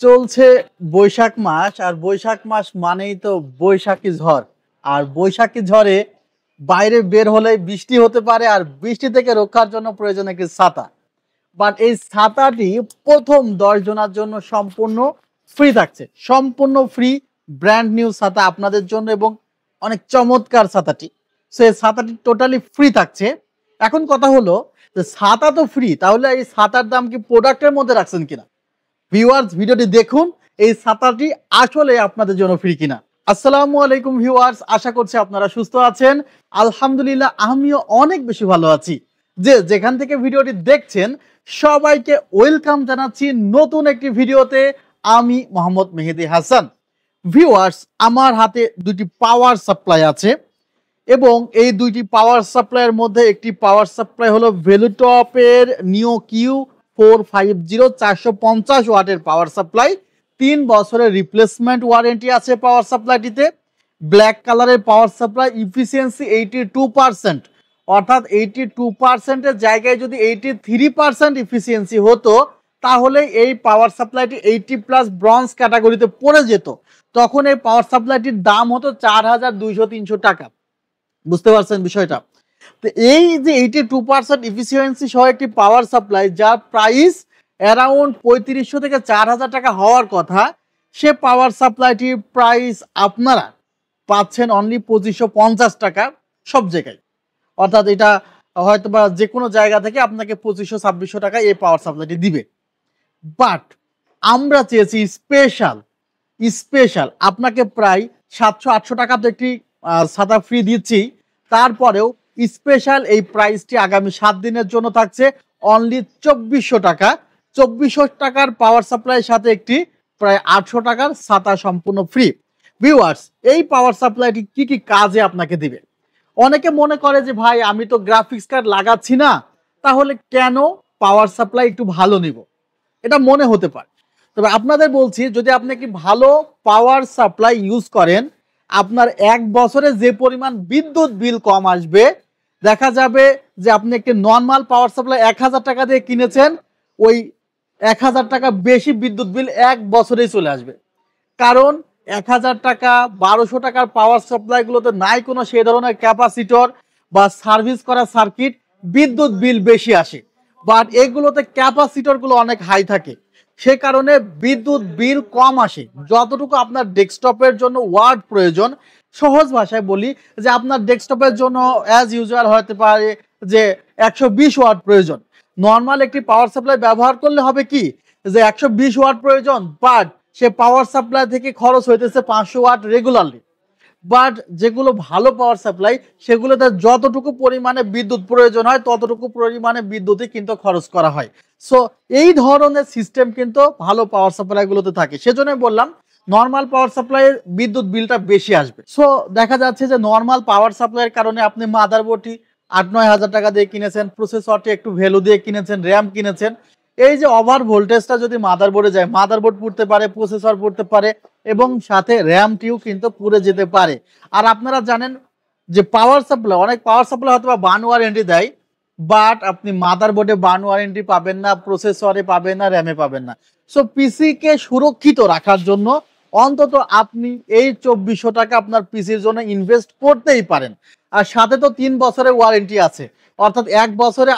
চলছে বৈশাখ মাস, আর বৈশাখ মাস মানেই তো বৈশাখী ঝড়। আর বৈশাখী ঝড়ে বাইরে বের হলে বৃষ্টি হতে পারে, আর বৃষ্টি থেকে রক্ষার জন্য প্রয়োজন একটি ছাতা। বাট এই ছাতাটি প্রথম 10 জনের জন্য সম্পূর্ণ ফ্রি থাকছে, সম্পূর্ণ ফ্রি, ব্র্যান্ড নিউ ছাতা আপনাদের জন্য, এবং অনেক চমৎকার ছাতাটি। সো এই ছাতাটি টোটালি ফ্রি থাকছে। এখন কথা হলো যে ছাতা তো ফ্রি, তাহলে এই ছাতার দাম কি প্রোডাক্টের মধ্যে রাখছেন কিনা? ভিউয়ার্স, ভিডিওটি দেখুন, এই ছাতাটি আসলে আপনাদের জন্য ফ্রি কিনা। আসসালামু আলাইকুম ভিউয়ার্স, আশা করছি আপনারা সুস্থ আছেন। আলহামদুলিল্লাহ, আমিও অনেক বেশি ভালো আছি। যেখান থেকে ভিডিওটি দেখছেন সবাইকে ওয়েলকাম জানাচ্ছি নতুন একটি ভিডিওতে। আমি মোহাম্মদ মেহেদি হাসান। ভিউয়ার্স, আমার হাতে দুটি পাওয়ার সাপ্লাই আছে, এবং এই দুইটি পাওয়ার সাপ্লাইয়ের মধ্যে একটি পাওয়ার সাপ্লাই হলো ভ্যালুটপের নিও কিউ 450 450 ওয়াটের পাওয়ার সাপ্লাই। 3 বছরের রিপ্লেসমেন্ট ওয়ারেন্টি আছে পাওয়ার সাপ্লাইটিতে। ব্ল্যাক কালারের পাওয়ার সাপ্লাই, ইফিসিয়েন্সি 82%, অর্থাৎ 82%-এর জায়গায় যদি 83% ইফিসিয়েন্সি হতো, তাহলে এই পাওয়ার সাপ্লাইটি 80+ ব্রঞ্জ ক্যাটাগরিতে পড়ে যেত। তখন এই পাওয়ার সাপ্লাইটির দাম হতো 4200-300 টাকা। বুঝতে পারছেন বিষয়টা? তো এই যে 82% ইফিসিয়েন্সি সহ একটি পাওয়ার সাপ্লাই, যার প্রাইস অ্যারাউন্ড 3500 থেকে 4000 টাকা হওয়ার কথা, সে পাওয়ার সাপ্লাইটির প্রাইস আপনারা পাচ্ছেন অনলি 2550 টাকা সব জায়গায়। অর্থাৎ এটা হয়তো বা যে কোনো জায়গা থেকে আপনাকে 2500-2600 টাকা এই পাওয়ার সাপ্লাইটি দিবে। বাট আমরা চেয়েছি স্পেশাল আপনাকে প্রায় 700-800 টাকা তো একটি ছাতা ফ্রি দিচ্ছি, তারপরেও স্পেশাল এই প্রাইসটি আগামী 7 দিনের জন্য থাকছে অনলি 2400 টাকা। 2400 টাকার পাওয়ার সাপ্লাইয়ের সাথে একটি প্রায় 800 টাকার ছাতা সম্পূর্ণ ফ্রি। ভিউয়ার্স, এই পাওয়ার সাপ্লাইটি কি কি কাজে আপনাকে দিবে? অনেকে মনে করে যে ভাই, আমি তো গ্রাফিক্স কার্ড লাগাচ্ছি না, তাহলে কেন পাওয়ার সাপ্লাই একটু ভালো নিব? এটা মনে হতে পারে। তবে আপনাদের বলছি, যদি আপনি কি ভালো পাওয়ার সাপ্লাই ইউজ করেন, আপনার 1 বছরে যে পরিমাণ বিদ্যুৎ বিল কম আসবে, দেখা যাবে যে আপনি একটি নর্মাল পাওয়ার সাপ্লাই 1000 টাকা দিয়ে কিনেছেন, ওই 1000 টাকা বেশি বিদ্যুৎ বিল 1 বছরেই চলে আসবে। কারণ 1000 টাকা 1200 টাকার পাওয়ার সাপ্লাইগুলোতে নাই কোনো সেই ধরনের ক্যাপাসিটর বা সার্ভিস করা সার্কিট, বিদ্যুৎ বিল বেশি আসে। বাট এগুলোতে ক্যাপাসিটরগুলো অনেক হাই থাকে, সে কারণে বিদ্যুৎ বিল কম আসে। যতটুকু আপনার ডেস্কটপের জন্য ওয়াট প্রয়োজন, সহজ ভাষায় বলি যে আপনার ডেস্কটপের জন্য অ্যাজ ইউজুয়াল হতে পারে যে 120 ওয়াট প্রয়োজন। নর্মাল একটি পাওয়ার সাপ্লাই ব্যবহার করলে হবে কি, যে 120 ওয়াট প্রয়োজন, বাট সে পাওয়ার সাপ্লাই থেকে খরচ হইতেছে 500 ওয়াট রেগুলারলি। বাট যেগুলো ভালো পাওয়ার সাপ্লাই, সেগুলোতে যতটুকু পরিমাণে বিদ্যুৎ প্রয়োজন হয় ততটুকু পরিমাণে বিদ্যুৎই কিন্তু খরচ করা হয়। সো এই ধরনের সিস্টেম কিন্তু ভালো পাওয়ার সাপ্লাইগুলোতে থাকে। সেজন্য বললাম নর্মাল পাওয়ার সাপ্লাইয়ের বিদ্যুৎ বিলটা বেশি আসবে। সো দেখা যাচ্ছে যে নর্মাল পাওয়ার সাপ্লাইয়ের কারণে আপনি মাদারবোর্ডটি 8-9 হাজার টাকা দিয়ে কিনেছেন, প্রসেসরটি একটু ভ্যালু দিয়ে কিনেছেন, র্যাম কিনেছেন। এই যে ওভার ভোল্টেজটা যদি মাদারবোর্ডে যায়, মাদারবোর্ড পুড়তে পারে, প্রসেসর পুড়তে পারে, এবং সাথে র্যামটিও কিন্তু পুড়ে যেতে পারে। আর আপনারা জানেন যে পাওয়ার সাপ্লাই, অনেক পাওয়ার সাপ্লাই হয়তো বা বার্ন ওয়ারেন্টি দেয়, বাট আপনি মাদারবোর্ডে বার্ন ওয়ারেন্টি পাবেন না, প্রসেসরে পাবেন না, র্যামে পাবেন না। সো পিসিকে সুরক্ষিত রাখার জন্য অন্তত আপনি এই 2400 টাকা আপনার পিসির জন্য ইনভেস্ট করতেই পারেন। আর সাথে তো 3 বছরের ওয়ারেন্টি আছে, অর্থাৎ 1 বছরে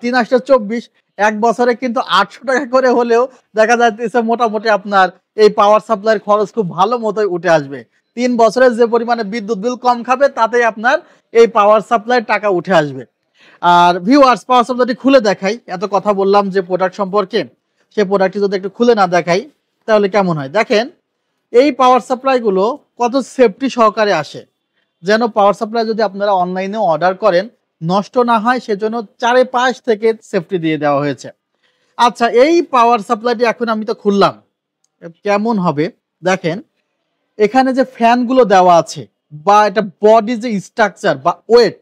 3 আসলে 24, 1 বছরে কিন্তু 800 টাকা করে হলেও দেখা যাচ্ছে মোটামুটি আপনার এই পাওয়ার সাপ্লাইয়ের খরচ খুব ভালো মতোই উঠে আসবে। 3 বছরে যে পরিমাণে বিদ্যুৎ বিল কম খাবে, তাতেই আপনার এই পাওয়ার সাপ্লাইয়ের টাকা উঠে আসবে। আর ভিউয়ার্স, পাওয়ার সাপ্লাইটি খুলে দেখাই। এত কথা বললাম যে প্রোডাক্ট সম্পর্কে, সে প্রোডাক্টটি যদি একটু খুলে না দেখাই তাহলে কেমন হয়? দেখেন, এই পাওয়ার সাপ্লাইগুলো কত সেফটি সহকারে আসে, যেন পাওয়ার সাপ্লাই যদি আপনারা অনলাইনে অর্ডার করেন নষ্ট না হয়, সেজন্য চারিপাশ থেকে সেফটি দিয়ে দেওয়া হয়েছে। আচ্ছা, এই পাওয়ার সাপ্লাইটি এখন আমি তো খুললাম, কেমন হবে দেখেন। এখানে যে ফ্যানগুলো দেওয়া আছে, বা এটা বডি যে স্ট্রাকচার বা ওয়েট,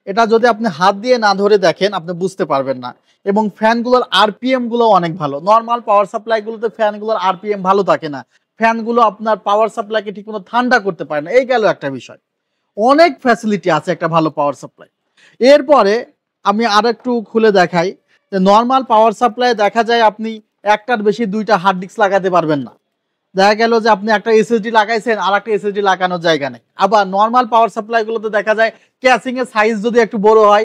এটা যদি আপনি হাত দিয়ে না ধরে দেখেন আপনি বুঝতে পারবেন না। এবং ফ্যানগুলোর আরপিএম গুলো অনেক ভালো। নর্মাল পাওয়ার সাপ্লাইগুলোতে ফ্যানগুলোর আরপিএম ভালো থাকে না, ফ্যানগুলো আপনার পাওয়ার সাপ্লাইকে ঠিকমতো ঠান্ডা করতে পারে না। এই গেল একটা বিষয়। অনেক ফ্যাসিলিটি আছে একটা ভালো পাওয়ার সাপ্লাই। এরপরে আমি আর একটু খুলে দেখাই যে নর্মাল পাওয়ার সাপ্লাই দেখা যায় আপনি একটার বেশি 2টা হার্ড ডিস্ক লাগাতে পারবেন না। দেখা গেল যে আপনি একটা এসএসডি লাগাইছেন আর একটা এসএসডি লাগানোর জায়গা নেই। আবার নরমাল পাওয়ার সাপ্লাই গুলোতে দেখা যায় ক্যাসিং এর সাইজ যদি একটু বড় হয়,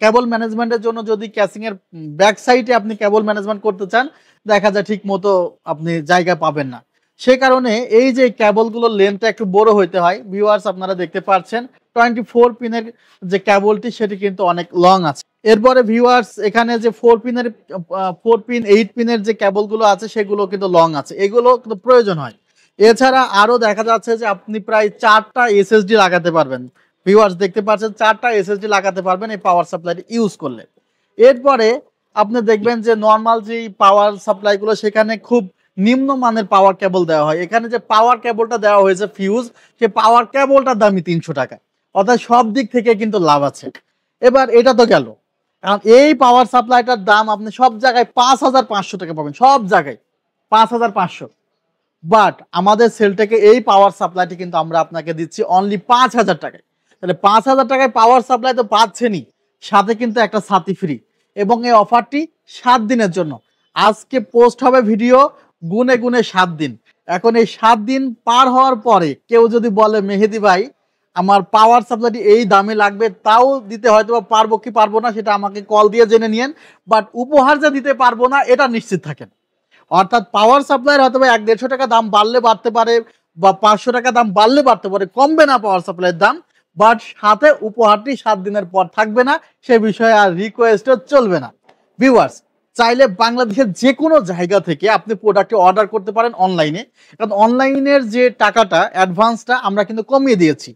কেবল ম্যানেজমেন্টের জন্য যদি ক্যাসিং এর ব্যাক সাইডে আপনি কেবল ম্যানেজমেন্ট করতে চান, দেখা যায় ঠিক মতো আপনি জায়গা পাবেন না। সে কারণে এই যে কেবলগুলোর লেন্থটা একটু বড় হইতে হয়। ভিউয়ার্স আপনারা দেখতে পাচ্ছেন 24 পিনের যে কেবলটি সেটি কিন্তু অনেক লং আছে। এরপরে ভিউয়ার্স এখানে যে 4 পিনের 4 পিন 8 পিনের যে কেবলগুলো আছে সেগুলো কিন্তু লং আছে, এগুলো কিন্তু প্রয়োজন হয়। এছাড়া আরো দেখা যাচ্ছে যে আপনি প্রায় 4টা এসএসডি লাগাতে পারবেন। ভিউয়ার্স দেখতে পাচ্ছেন 4টা এসএসডি লাগাতে পারবেন এই পাওয়ার সাপ্লাইটি ইউজ করলে। এরপরে আপনি দেখবেন যে নরমাল যে পাওয়ার সাপ্লাইগুলো সেখানে খুব নিম্নমানের পাওয়ার কেবল দেওয়া হয়। এখানে যে পাওয়ার কেবলটা দেওয়া হয়েছে ফিউজ, সে পাওয়ার কেবলটার দামই 300 টাকা। অর্থাৎ সব দিক থেকে কিন্তু লাভ আছে। এবার এটা তো গেল, কারণ এই পাওয়ার সাপ্লাইটার দাম আপনি সব জায়গায় 5500 টাকা পাবেন, সব জায়গায় 5500। বাট আমাদের সেলটেকে এই পাওয়ার সাপ্লাইটি কিন্তু আমরা আপনাকে দিচ্ছি অনলি 5000 টাকায়। তাহলে 5000 টাকায় পাওয়ার সাপ্লাই তো পাচ্ছেনই, সাথে কিন্তু একটা ছাতি ফ্রি, এবং এই অফারটি 7 দিনের জন্য। আজকে পোস্ট হবে ভিডিও, গুনে গুনে 7 দিন। এখন এই 7 দিন পার হওয়ার পরে কেউ যদি বলে মেহেদি ভাই আমার পাওয়ার সাপ্লাইটি এই দামে লাগবে, তাও দিতে হয়তো পারবো কি পারবো না সেটা আমাকে কল দিয়ে জেনে নিয়েন, বাট উপহার যে দিতে পারবো না এটা নিশ্চিত থাকেন। অর্থাৎ পাওয়ার সাপ্লাইয়ের হয়তো 1-150 টাকা দাম বাড়লে বাড়তে পারে, বা 500 টাকা দাম বাড়লে বাড়তে পারে, কমবে না পাওয়ার সাপ্লাইয়ের দাম। বাট সাথে উপহারটি 7 দিনের পর থাকবে না, সে বিষয়ে আর রিকোয়েস্টও চলবে না। ভিউয়ার্স চাইলে বাংলাদেশের যে কোনো জায়গা থেকে আপনি প্রোডাক্টটি অর্ডার করতে পারেন অনলাইনে, কারণ অনলাইনের যে টাকাটা অ্যাডভান্সটা আমরা কিন্তু কমিয়ে দিয়েছি।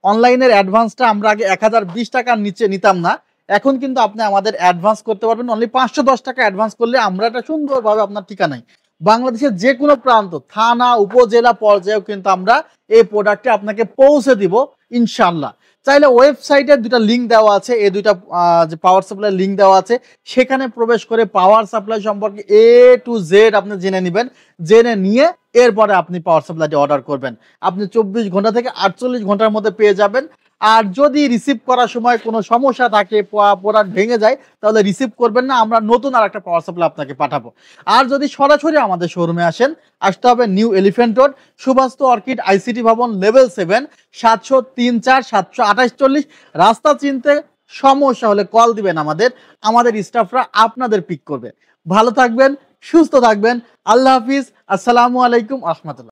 অনলাইনের অ্যাডভান্সটা আমরা আগে 1020 টাকার নিচে নিতাম না, এখন কিন্তু আপনি আমাদের অ্যাডভান্স করতে পারবেন অনলি 510 টাকা অ্যাডভান্স করলে আমরা এটা সুন্দরভাবে আপনার ঠিকানায় বাংলাদেশের যে কোনো প্রান্ত, থানা, উপজেলা পর্যায়েও কিন্তু আমরা এই প্রোডাক্টটি আপনাকে পৌঁছে দিব ইনশাআল্লাহ। চাইলে ওয়েবসাইটে 2টা লিঙ্ক দেওয়া আছে, এই 2টা যে পাওয়ার সাপ্লাই লিঙ্ক দেওয়া আছে সেখানে প্রবেশ করে পাওয়ার সাপ্লাই সম্পর্কে A to Z আপনি জেনে নেবেন। জেনে নিয়ে এরপরে আপনি পাওয়ার সাপ্লাইটি অর্ডার করবেন। আপনি 24 ঘন্টা থেকে 48 ঘন্টার মধ্যে পেয়ে যাবেন। আর যদি রিসিভ করার সময় কোনো সমস্যা থাকে, প্রোডাক্ট ভেঙে যায়, তাহলে রিসিভ করবেন না, আমরা নতুন আরেকটা পাওয়ার সাপ্লাই আপনাকে পাঠাবো। আর যদি সরাসরি আমাদের শোরুমে আসেন, আসতে হবে new elephant road, Subhash orchid ICT ভবন, লেভেল 7, 703-4-728-40। রাস্তা চিনতে সমস্যা হলে কল দিবেন আমাদের স্টাফরা আপনাদের পিক করবে। ভালো থাকবেন, সুস্থ থাকবেন। আল্লাহ হাফিজ, আসসালামু আলাইকুম, রাহমাতুল্লাহ।